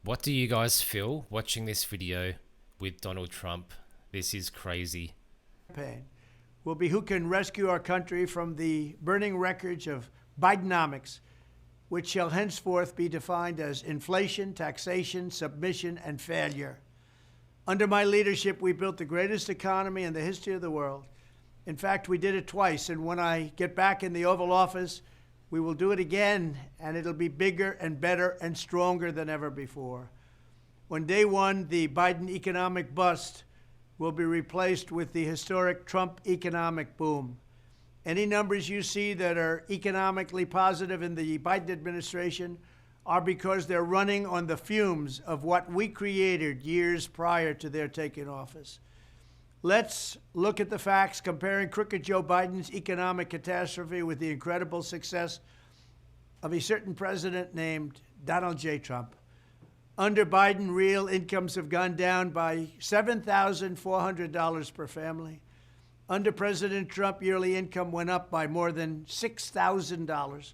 What do you guys feel watching this video with Donald Trump? This is crazy. Campaign will be who can rescue our country from the burning wreckage of Bidenomics, which shall henceforth be defined as inflation, taxation, submission, and failure. Under my leadership, we built the greatest economy in the history of the world. In fact, we did it twice, and when I get back in the Oval Office, we will do it again, and it'll be bigger and better and stronger than ever before. On day one, the Biden economic bust will be replaced with the historic Trump economic boom. Any numbers you see that are economically positive in the Biden administration are because they're running on the fumes of what we created years prior to their taking office. Let's look at the facts comparing crooked Joe Biden's economic catastrophe with the incredible success of a certain president named Donald J. Trump. Under Biden, real incomes have gone down by $7,400 per family. Under President Trump, yearly income went up by more than $6,000.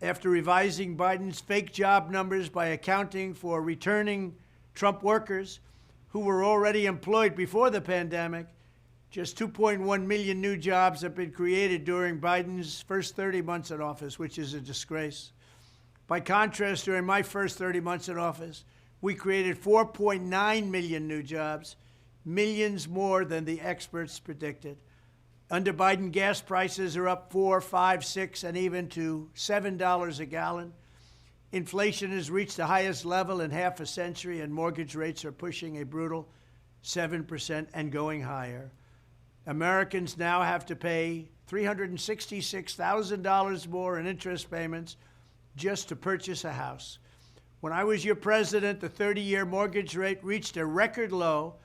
After revising Biden's fake job numbers by accounting for returning Trump workers who were already employed before the pandemic, just 2.1 million new jobs have been created during Biden's first 30 months in office, which is a disgrace. By contrast, during my first 30 months in office, we created 4.9 million new jobs, millions more than the experts predicted. Under Biden, gas prices are up $4, $5, $6, and even to $7 a gallon. Inflation has reached the highest level in half a century, and mortgage rates are pushing a brutal 7% and going higher. Americans now have to pay $366,000 more in interest payments just to purchase a house. When I was your president, the 30-year mortgage rate reached a record low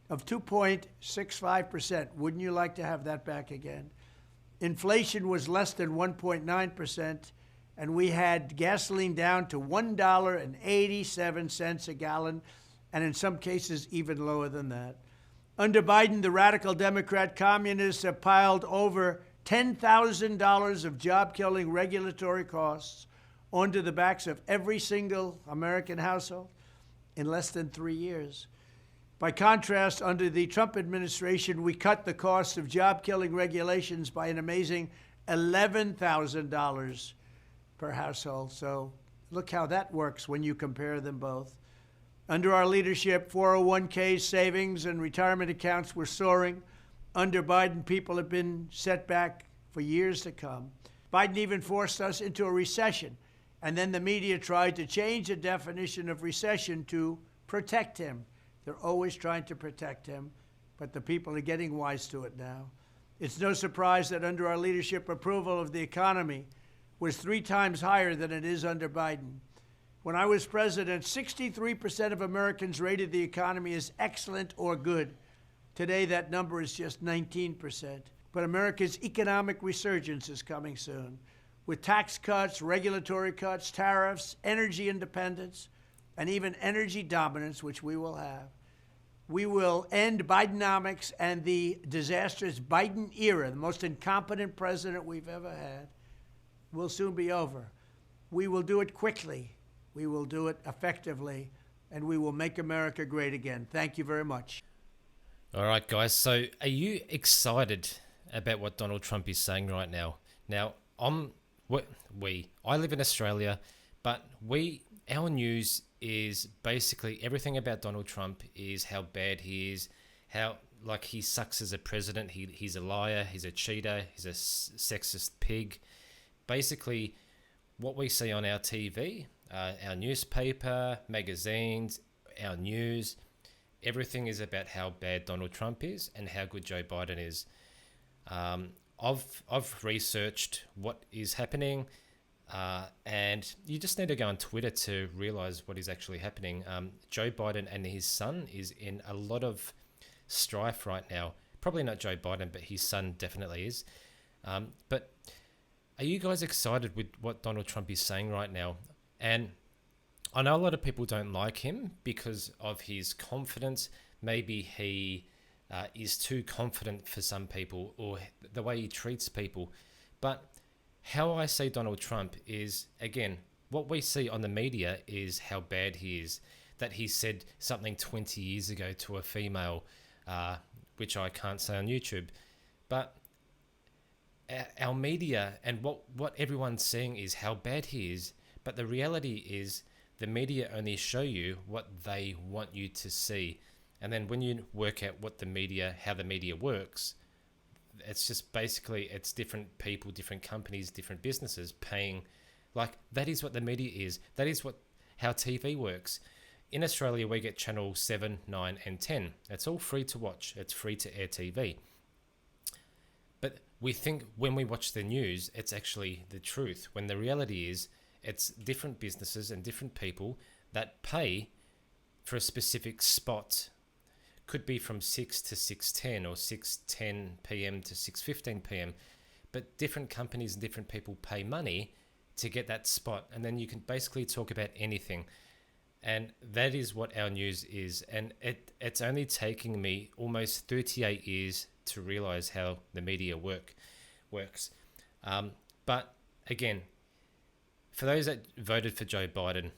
of 2.65%. Wouldn't you like to have that back again? Inflation was less than 1.9%, and we had gasoline down to $1.87 a gallon, and in some cases even lower than that. Under Biden, the radical Democrat communists have piled over $10,000 of job-killing regulatory costs onto the backs of every single American household in less than 3 years. By contrast, under the Trump administration, we cut the cost of job-killing regulations by an amazing $11,000 per household. So look how that works when you compare them both. Under our leadership, 401k savings and retirement accounts were soaring. Under Biden, people have been set back for years to come. Biden even forced us into a recession, and then the media tried to change the definition of recession to protect him. They're always trying to protect him, but the people are getting wise to it now. It's no surprise that under our leadership, approval of the economy was 3 times higher than it is under Biden. When I was president, 63% of Americans rated the economy as excellent or good. Today, that number is just 19%. But America's economic resurgence is coming soon, with tax cuts, regulatory cuts, tariffs, energy independence, and even energy dominance, which we will have. We will end Bidenomics and the disastrous Biden era, the most incompetent president we've ever had, will soon be over. We will do it quickly. We will do it effectively, and we will make America great again. Thank you very much. All right, guys. So are you excited about what Donald Trump is saying right now? Now, I live in Australia, but our news is basically everything about Donald Trump is how bad he is, how he sucks as a president. He's a liar, he's a cheater, he's a sexist pig. Basically, what we see on our TV, our newspaper, magazines, our news, everything is about how bad Donald Trump is and how good Joe Biden is. I've researched what is happening, and you just need to go on Twitter to realize what is actually happening. Joe Biden and his son is in a lot of strife right now. Probably not Joe Biden, but his son definitely is. But are you guys excited with what Donald Trump is saying right now? And I know a lot of people don't like him because of his confidence. Maybe he is too confident for some people, or the way he treats people. But how I see Donald Trump is, again, what we see on the media is how bad he is. That he said something 20 years ago to a female, which I can't say on YouTube. But our media and what everyone's saying is how bad he is. But the reality is the media only show you what they want you to see. And then when you work out how the media works, it's just basically it's different people, different companies, different businesses paying. Like, that is what the media is. That is how TV works. In Australia, we get channel 7, 9, and 10. It's all free to watch. It's free to air TV. But we think when we watch the news, it's actually the truth. When the reality is, it's different businesses and different people that pay for a specific spot. Could be from 6 to 6:10 or 6:10 p.m. to 6:15 p.m. But different companies and different people pay money to get that spot. And then you can basically talk about anything. And that is what our news is. And it's only taking me almost 38 years to realize how the media works. But again, for those that voted for Joe Biden,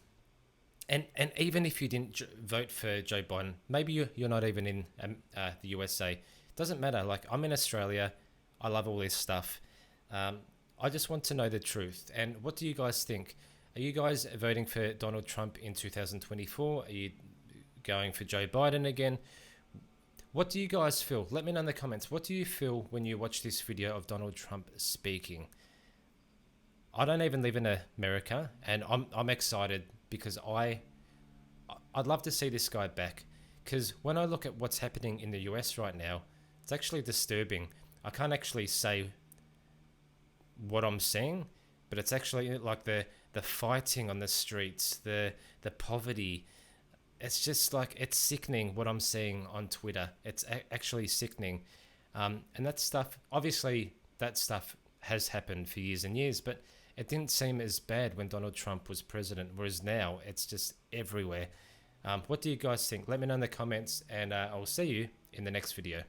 and even if you didn't vote for Joe Biden, maybe you're not even in the USA. Doesn't matter. Like, I'm in Australia. I love all this stuff. I just want to know the truth. And what do you guys think? Are you guys voting for Donald Trump in 2024? Are you going for Joe Biden again? What do you guys feel? Let me know in the comments. What do you feel when you watch this video of Donald Trump speaking? I don't even live in America, and I'm excited because I'd love to see this guy back. Because when I look at what's happening in the US right now, it's actually disturbing. I can't actually say what I'm seeing, but it's actually like the fighting on the streets, the poverty. It's just like, it's sickening what I'm seeing on Twitter. It's actually sickening. And that stuff, obviously that stuff has happened for years and years, but it didn't seem as bad when Donald Trump was president, whereas now it's just everywhere. What do you guys think? Let me know in the comments, and I'll see you in the next video.